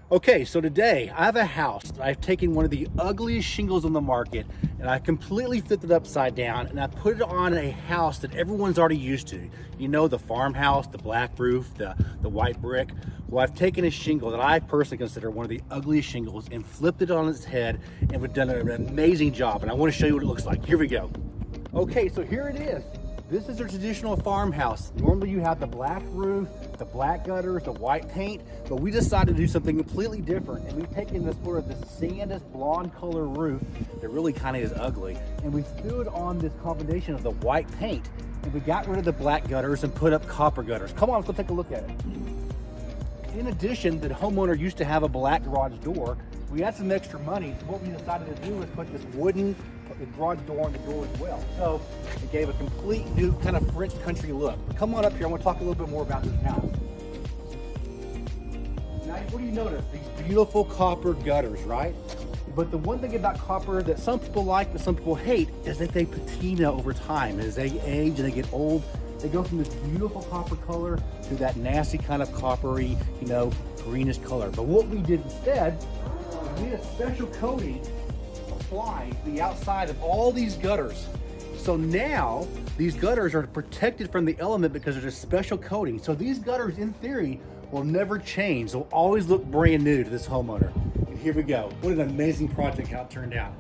Okay, so today I have a house. I've taken one of the ugliest shingles on the market and I completely flipped it upside down and I put it on a house that everyone's already used to. You know, the farmhouse, the black roof, the white brick. Well, I've taken a shingle that I personally consider one of the ugliest shingles and flipped it on its head, and we've done an amazing job. And I want to show you what it looks like. Here we go. Okay, so here it is. This is a traditional farmhouse. Normally you have the black roof, the black gutters, the white paint, but we decided to do something completely different. And we've taken this sort of this sandus blonde color roof that really kind of is ugly, and we threw it on this combination of the white paint, and we got rid of the black gutters and put up copper gutters. Come on, let's go take a look at it. In addition, the homeowner used to have a black garage door. We had some extra money, so what we decided to do was put this wooden garage door on the door as well. So it gave a complete new kind of French country look. Come on up here, I want to talk a little bit more about this house. Now, what do you notice? These beautiful copper gutters, right? But the one thing about copper that some people like but some people hate is that they patina over time. As they age and they get old, they go from this beautiful copper color to that nasty kind of coppery, you know, greenish color. But what we did instead, we did a special coating applied to the outside of all these gutters. So now these gutters are protected from the element because there's a special coating. So these gutters, in theory, will never change. They'll always look brand new to this homeowner. And here we go. What an amazing project how it turned out.